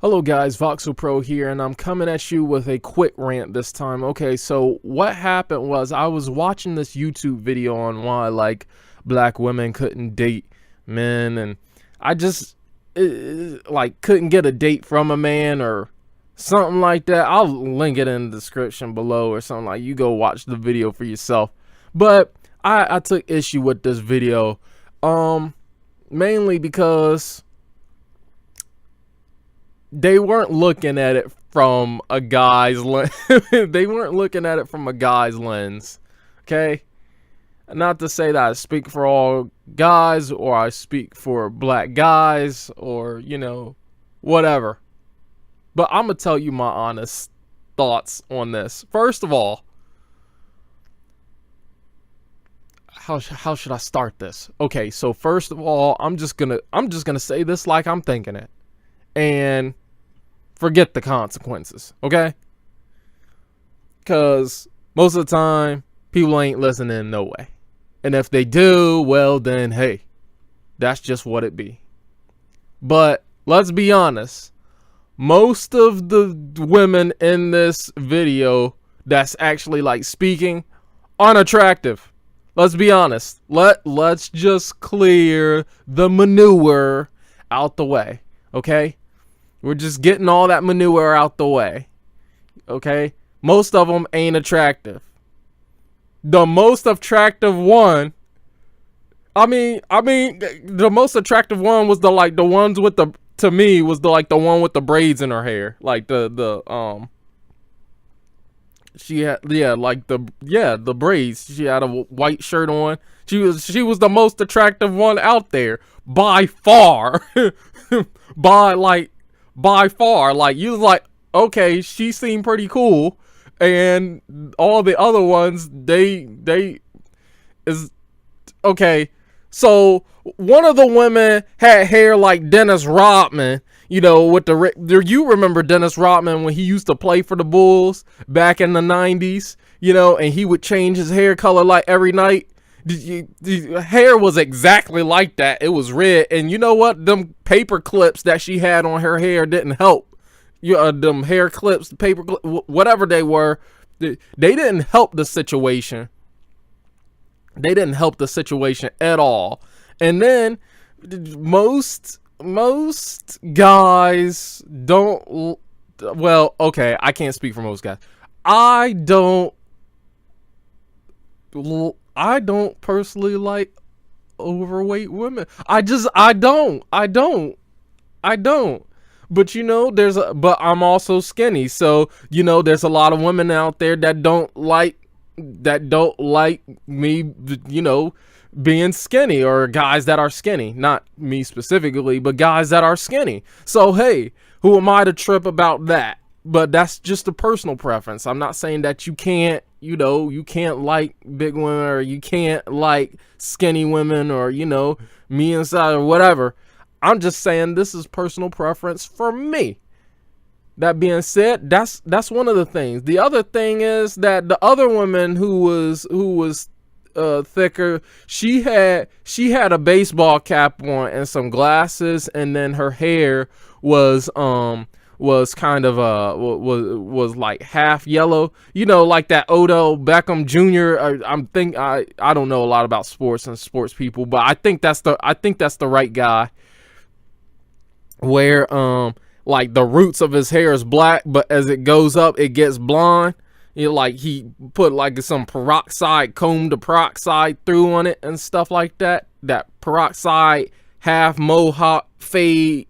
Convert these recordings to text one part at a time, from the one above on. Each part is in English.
Hello guys, Voxel Pro here, and I'm coming at you with a quick rant this time. Okay, so what happened was I was watching this YouTube video on why black women couldn't date men, and I just couldn't get a date from a man or something like that. I'll link it in the description below or something. Like, you go watch the video for yourself. But I took issue with this video, mainly because they weren't looking at it from a guy's lens. They weren't looking at it from a guy's lens. Okay? Not to say that I speak for all guys or I speak for black guys or, whatever. But I'm going to tell you my honest thoughts on this. First of all, how should I start this? Okay, so first of all, I'm just going to say this like I'm thinking it. And forget the consequences, okay? Because most of the time, people ain't listening no way. And if they do, well then, hey, that's just what it be. But let's be honest. Most of the women in this video that's actually speaking unattractive. Let's be honest. Let's just clear the manure out the way, okay? We're just getting all that manure out the way. Okay? Most of them ain't attractive. The most attractive one, the most attractive one was the ones with the, to me, was the one with the braids in her hair. She had, the braids. She had a white shirt on. She was the most attractive one out there by far. By far, you was like, okay, she seemed pretty cool, and all the other ones, they is okay. So one of the women had hair like Dennis Rodman, with you remember Dennis Rodman when he used to play for the Bulls back in the 90s, and he would change his hair color like every night. The hair was exactly like that. It was red, and you know what? Them paper clips that she had on her hair didn't help. Them hair clips, paper clips, whatever they were, they didn't help the situation. They didn't help the situation at all. And then most guys don't. Well, okay, I can't speak for most guys. I don't personally like overweight women. I don't. But but I'm also skinny. So, there's a lot of women out there that don't like me, being skinny, or guys that are skinny. Not me specifically, but guys that are skinny. So, hey, who am I to trip about that? But that's just a personal preference. I'm not saying that you can't, you can't like big women, or you can't like skinny women, or, me inside, or whatever. I'm just saying this is personal preference for me. That being said, that's one of the things. The other thing is that the other woman who was thicker, she had a baseball cap on and some glasses, and then her hair was kind of was like half yellow, like that Odell Beckham Jr. I don't know a lot about sports and sports people, but I think that's the right guy, where the roots of his hair is black, but as it goes up it gets blonde. He put some peroxide, comb to peroxide through on it and stuff like that. That peroxide half mohawk fade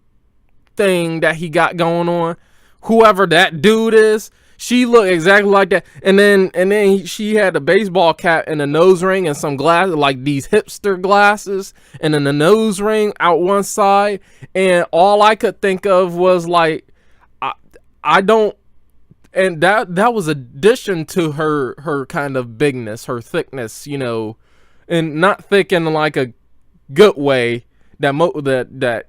thing that he got going on. Whoever that dude is, she looked exactly like that. And then she had a baseball cap and a nose ring and some glasses, like these hipster glasses, and then the nose ring out one side. And all I could think of was I don't. And that was addition to her kind of bigness, her thickness, and not thick in like a good way that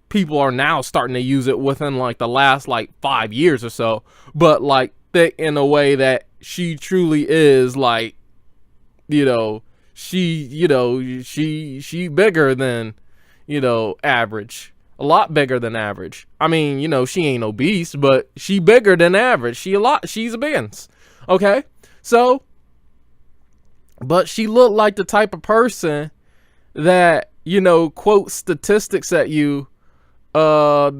people are now starting to use it within the last 5 years or so, but thick in a way that she truly is she bigger than average. a lot bigger than average. I mean, you know, she ain't obese, but she bigger than average. She's a biggins. Okay? So, but she looked like the type of person that, you know, quote statistics at you about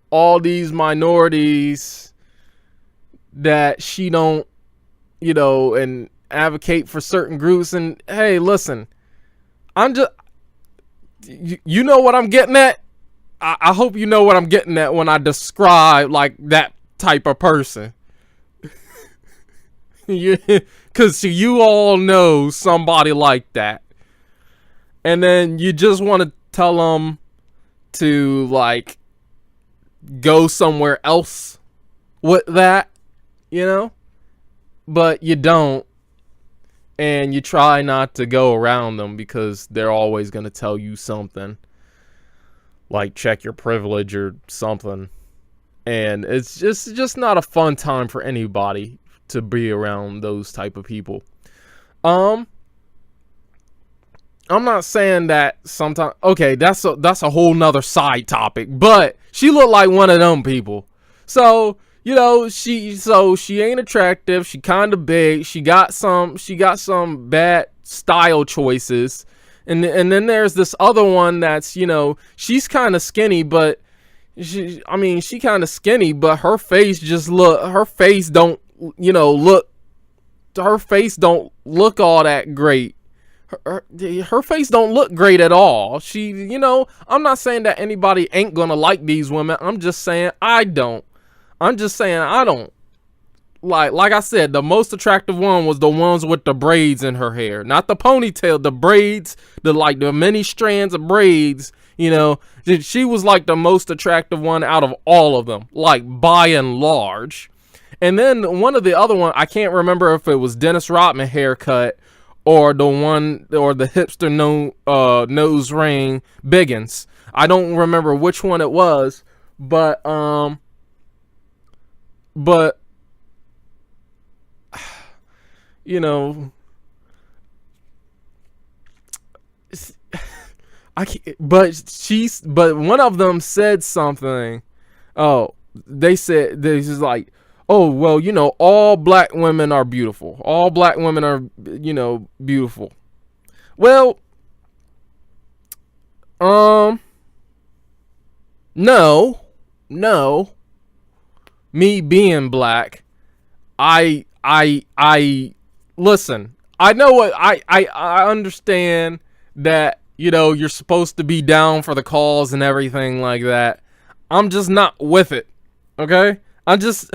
all these minorities that she don't, you know, and advocate for certain groups. And hey, listen, I'm just, you know what I'm getting at? I hope you know what I'm getting at when I describe like that type of person. Because you all know somebody like that. And then you just want to tell them to like go somewhere else with that, you know? But you don't. And you try not to go around them because they're always going to tell you something. Like check your privilege or something. And it's just not a fun time for anybody to be around those type of people. I'm not saying that sometimes. Okay, that's a whole nother side topic. But she looked like one of them people. So you know, she ain't attractive. She kind of big. She got some bad style choices. And then there's this other one that's, you know, she's kind of skinny, but she kind of skinny, but her face don't look all that great. Her face don't look great at all. She, you know, I'm not saying that anybody ain't gonna like these women. I'm just saying I don't. Like I said, the most attractive one was the ones with the braids in her hair. Not the ponytail, the braids, the many strands of braids, you know. She was like the most attractive one out of all of them, like by and large. And then one of the other one, I can't remember if it was Dennis Rodman haircut or the hipster nose ring Biggins. I don't remember which one it was, but you know, but one of them said something. Oh, they said this is like, oh, well, you know, all black women are beautiful. All black women are, you know, beautiful. Well, no. Me being black, I listen. I know what I understand that, you know, you're supposed to be down for the cause and everything like that. I'm just not with it. Okay? I'm just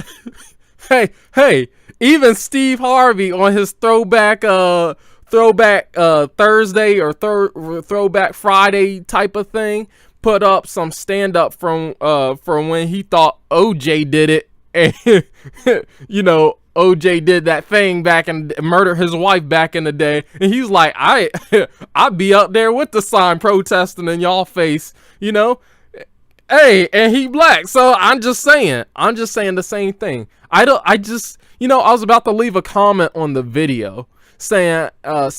hey, even Steve Harvey on his throwback Thursday or throwback Friday type of thing put up some stand up from when he thought OJ did it, and you know, OJ did that thing back and murdered his wife back in the day, and he's like, I'd be up there with the sign protesting in y'all face, you know. Hey, and he black, so I'm just saying the same thing. I was about to leave a comment on the video saying I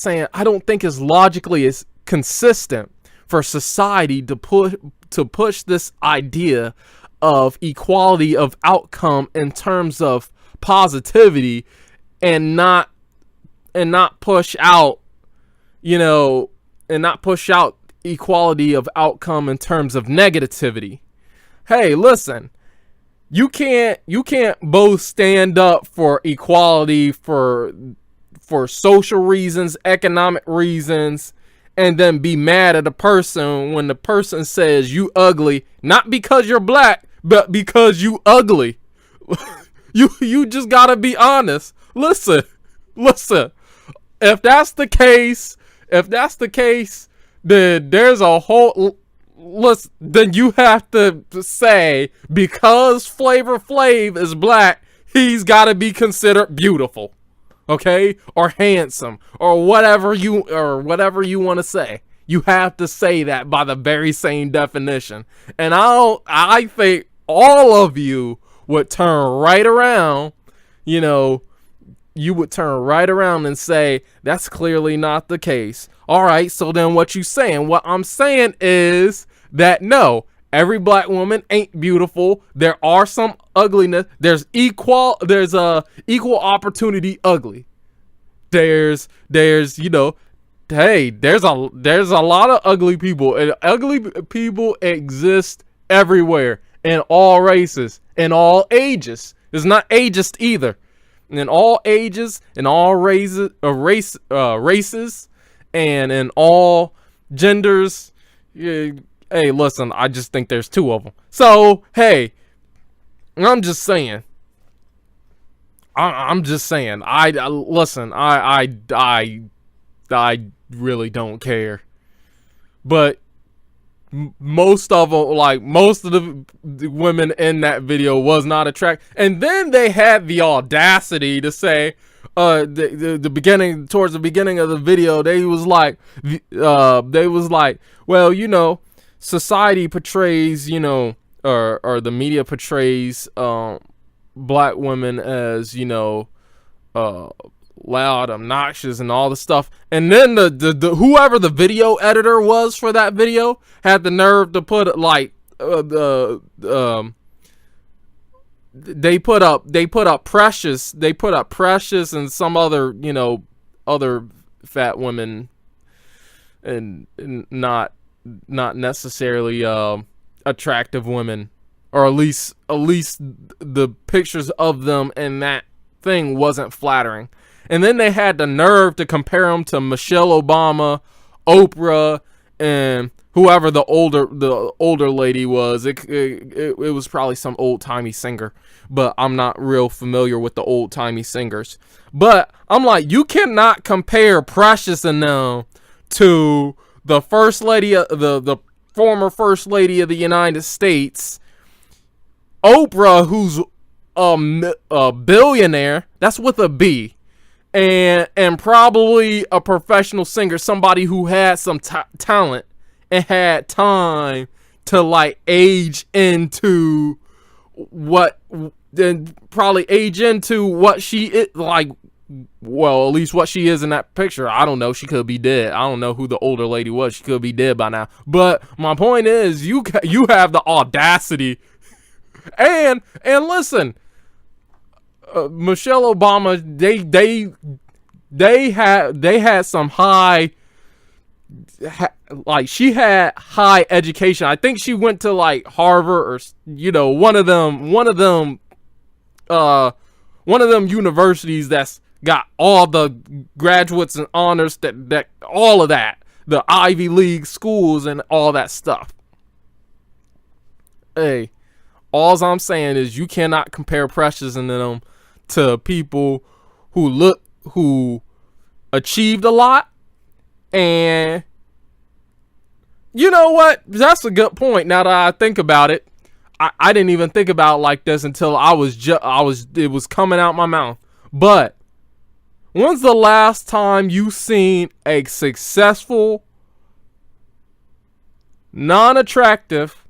don't think it's logically as consistent for society to push this idea of equality of outcome in terms of positivity and not push out, you know, and not push out equality of outcome in terms of negativity. Hey, listen, you can't both stand up for equality for social reasons, economic reasons, and then be mad at a person when the person says you ugly, not because you're black, but because you ugly. You just gotta be honest. Listen. If that's the case, then there's a whole. Then you have to say because Flavor Flav is black, he's gotta be considered beautiful. Okay, or handsome, or whatever you want to say. You have to say that by the very same definition. And I think all of you would turn right around, you know, you would turn right around and say, that's clearly not the case. All right, so then what you saying? What I'm saying is that no, every black woman ain't beautiful. There are some ugliness. There's equal opportunity ugly. There's you know, hey, there's a lot of ugly people, and ugly people exist everywhere, in all races, in all ages. It's not ageist either. In all ages, in all races, and in all genders. Yeah, hey, listen, I just think there's two of them. So, hey, I'm just saying. I'm just saying. Listen. I really don't care. But most of them, like most of the women in that video, was not attractive. And then they had the audacity to say, the beginning, towards the beginning of the video, they was like, well, you know, society portrays, you know, or the media portrays black women as, you know, loud, obnoxious, and all the stuff. And then the whoever the video editor was for that video had the nerve to put like they put up Precious and some other, you know, other fat women, and not necessarily attractive women, or at least the pictures of them in that thing wasn't flattering. And then they had the nerve to compare them to Michelle Obama, Oprah, and whoever the older lady was. It was probably some old timey singer, but I'm not real familiar with the old timey singers. But I'm like, you cannot compare Precious and them to the first lady, the former first lady of the United States, Oprah, who's a billionaire. That's with a B. And probably a professional singer, somebody who had some talent and had time to like age into what she is, like, well, at least what she is in that picture. I don't know, she could be dead. I don't know who the older lady was. She could be dead by now. But my point is, you have the audacity, and listen, Michelle Obama, they had some high, like, she had high education. I think she went to like Harvard, or, you know, one of them universities that's got all the graduates and honors, that all of that, the Ivy League schools and all that stuff. Hey, all I'm saying is you cannot compare Precious and them to people who achieved a lot. And you know what? That's a good point. Now that I think about it, I didn't even think about it like this until it was coming out my mouth. But when's the last time you seen a successful, non-attractive,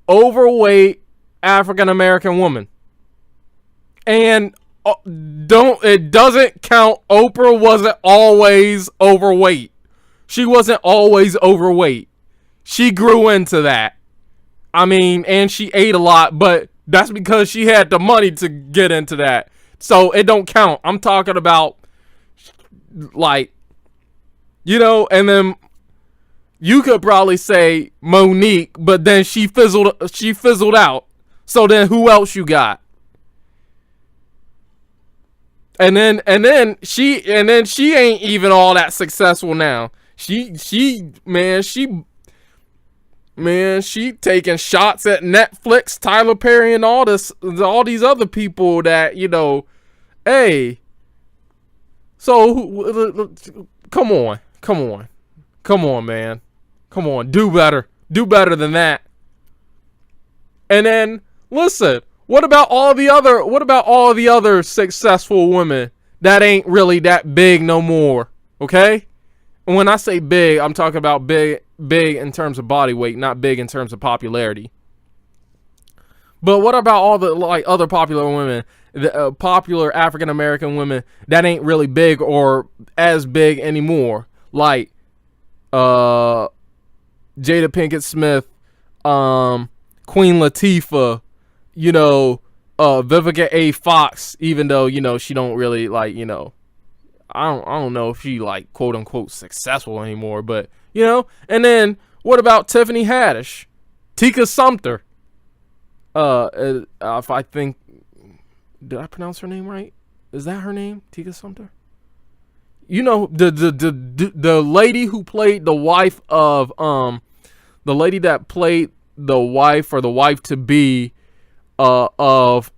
overweight African American woman? And it doesn't count. Oprah wasn't always overweight. She wasn't always overweight. She grew into that. I mean, and she ate a lot, but that's because she had the money to get into that. So it don't count. I'm talking about, like, you know, and then you could probably say Monique, but then she fizzled out. So then who else you got? And then she ain't even all that successful now. She taking shots at Netflix, Tyler Perry, and all these other people that, you know, hey. So come on, man. Come on, do better than that. And then listen, what about all the other successful women that ain't really that big no more? Okay? And when I say big, I'm talking about big in terms of body weight, not big in terms of popularity. But what about all the like other popular women, the popular African American women that ain't really big or as big anymore, like Jada Pinkett Smith, Queen Latifah, you know, Vivica A. Fox, even though, you know, she don't really like, you know, I don't know if she like quote unquote successful anymore, but you know. And then what about Tiffany Haddish, Tika Sumpter? If I think, did I pronounce her name right? Is that her name, Tika Sumpter? You know, the lady who played the wife of the lady that played the wife or the wife to be of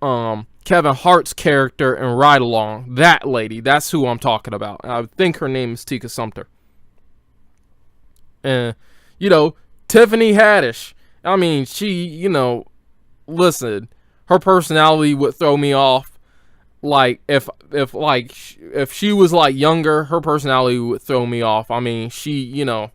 Kevin Hart's character in Ride Along. That lady, that's who I'm talking about. I think her name is Tika Sumpter. And you know, Tiffany Haddish, I mean, she, you know, listen, her personality would throw me off. Like if she was like younger, her personality would throw me off. I mean, she, you know,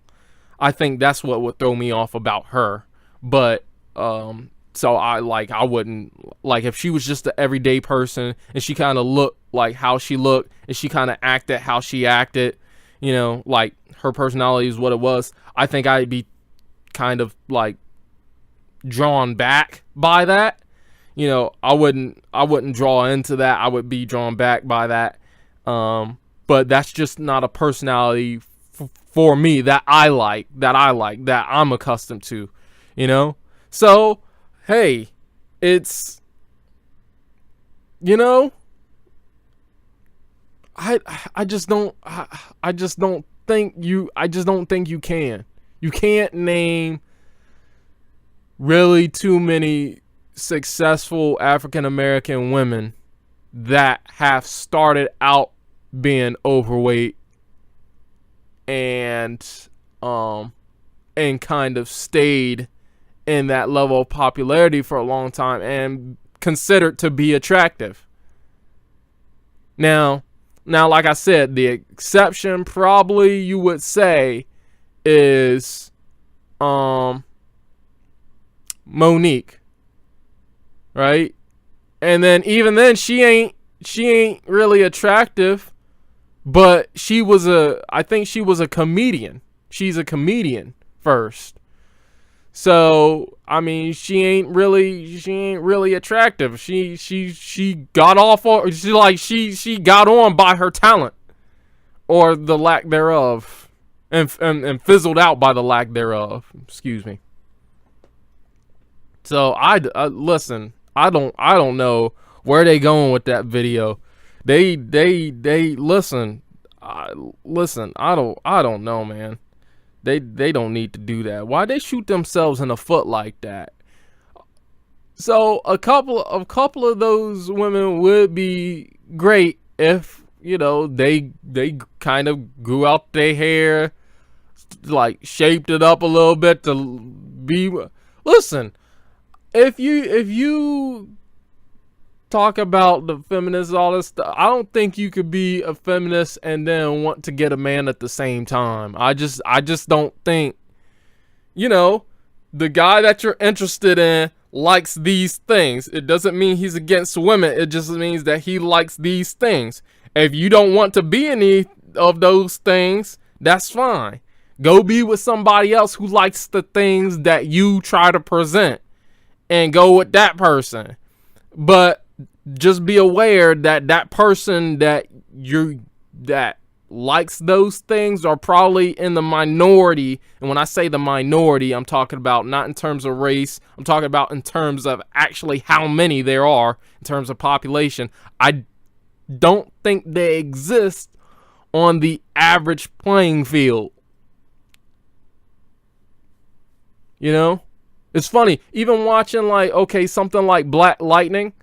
I think that's what would throw me off about her. But so I wouldn't, like, if she was just an everyday person and she kind of looked like how she looked and she kind of acted how she acted, you know, like her personality is what it was, I think I'd be kind of like drawn back by that. You know, I wouldn't draw into that. I would be drawn back by that. But that's just not a personality for me that I like, that I'm accustomed to, you know? So, hey, it's, you know, I just don't think you can. You can't name really too many successful African American women that have started out being overweight and kind of stayed in that level of popularity for a long time and considered to be attractive. Now, like I said, the exception probably you would say is Monique, right? And then even then she ain't really attractive, but I think she was a comedian. She's a comedian first. So, I mean, she ain't really attractive. She got off, or she got on by her talent or the lack thereof, and fizzled out by the lack thereof. Excuse me. So I listen. I don't know where they going with that video. They listen. Listen. I don't know, man. They don't need to do that. Why they shoot themselves in the foot like that? So a couple of those women would be great if, you know, they kind of grew out their hair, like shaped it up a little bit to be. Listen, if you talk about the feminists, all this stuff, I don't think you could be a feminist and then want to get a man at the same time. I just don't think, you know, the guy that you're interested in likes these things. It doesn't mean he's against women. It just means that he likes these things. If you don't want to be any of those things, that's fine. Go be with somebody else who likes the things that you try to present and go with that person. But just be aware that that person that likes those things are probably in the minority. And when I say the minority, I'm talking about not in terms of race. I'm talking about in terms of actually how many there are in terms of population. I don't think they exist on the average playing field. You know? It's funny, even watching something like Black Lightning,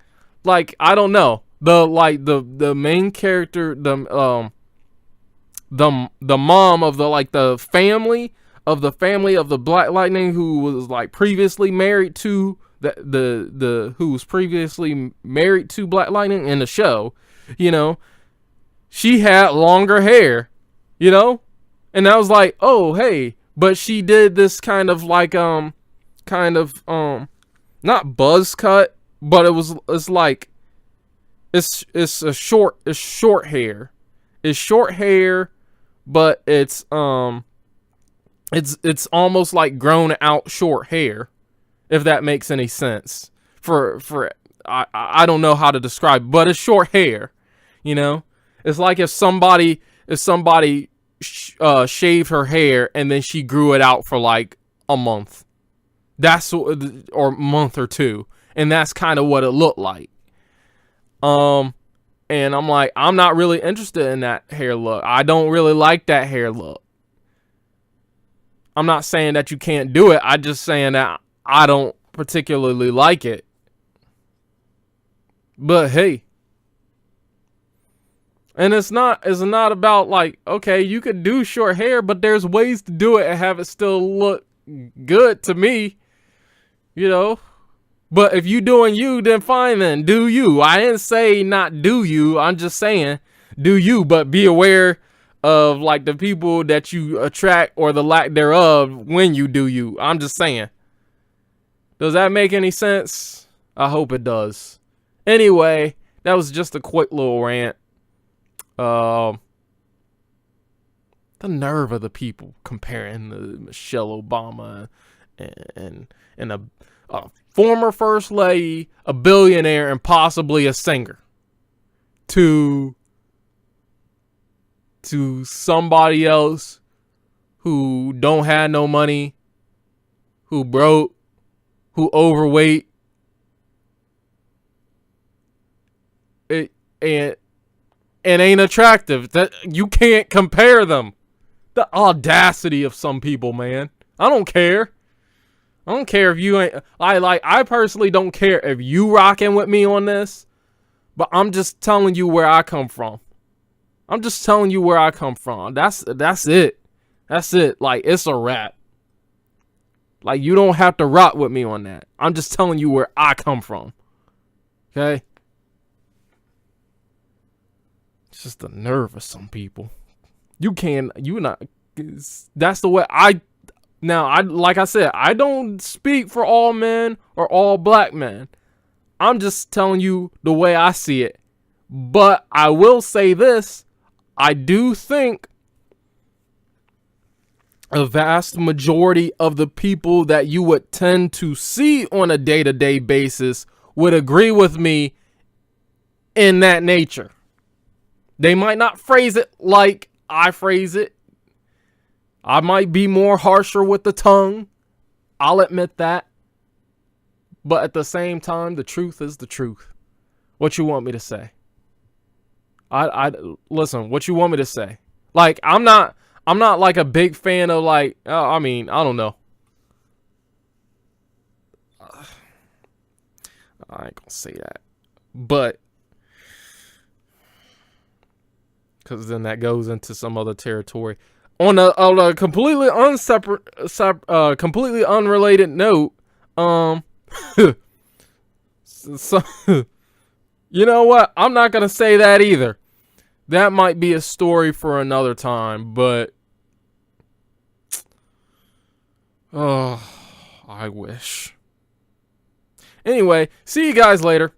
like, I don't know, the main character, the mom of the family of the Black Lightning, who was like previously married to who was previously married to Black Lightning in the show, you know, she had longer hair, you know, and I was like, oh hey, but she did this kind of not buzz cut, but it's like it's short hair. It's short hair, but it's almost like grown out short hair, if that makes any sense. I don't know how to describe, but it's short hair. You know, it's like if somebody shaved her hair and then she grew it out for like a month. Or a month or two, and that's kind of what it looked like. And I'm like, I'm not really interested in that hair look. I don't really like that hair look. I'm not saying that you can't do it. I'm just saying that I don't particularly like it. But hey, and it's not about like, okay, you could do short hair, but there's ways to do it and have it still look good to me, you know. But if you doing you, then fine, then do you. I didn't say not do you. I'm just saying do you, but be aware of like the people that you attract or the lack thereof when you do you. I'm just saying. Does that make any sense? I hope it does. Anyway, that was just a quick little rant. The nerve of the people comparing the Michelle Obama and a former first lady, a billionaire, and possibly a singer to somebody else who don't have no money, who broke, who overweight, and ain't attractive. That you can't compare them. The audacity of some people, man. I don't care. I don't care if you ain't. I personally don't care if you rocking with me on this, but I'm just telling you where I come from. I'm just telling you where I come from. That's it. That's it. Like, it's a wrap. Like, you don't have to rock with me on that. I'm just telling you where I come from. Okay? It's just the nerve of some people. That's the way like I said, I don't speak for all men or all black men. I'm just telling you the way I see it. But I will say this. I do think a vast majority of the people that you would tend to see on a day-to-day basis would agree with me in that nature. They might not phrase it like I phrase it. I might be more harsher with the tongue. I'll admit that. But at the same time, the truth is the truth. What you want me to say? Listen, what you want me to say? Like, I'm not like a big fan of like, I mean, I don't know. I ain't gonna say that. But, because then that goes into some other territory. On a completely completely unrelated note, so, you know what? I'm not gonna say that either. That might be a story for another time, but oh, I wish. Anyway, see you guys later.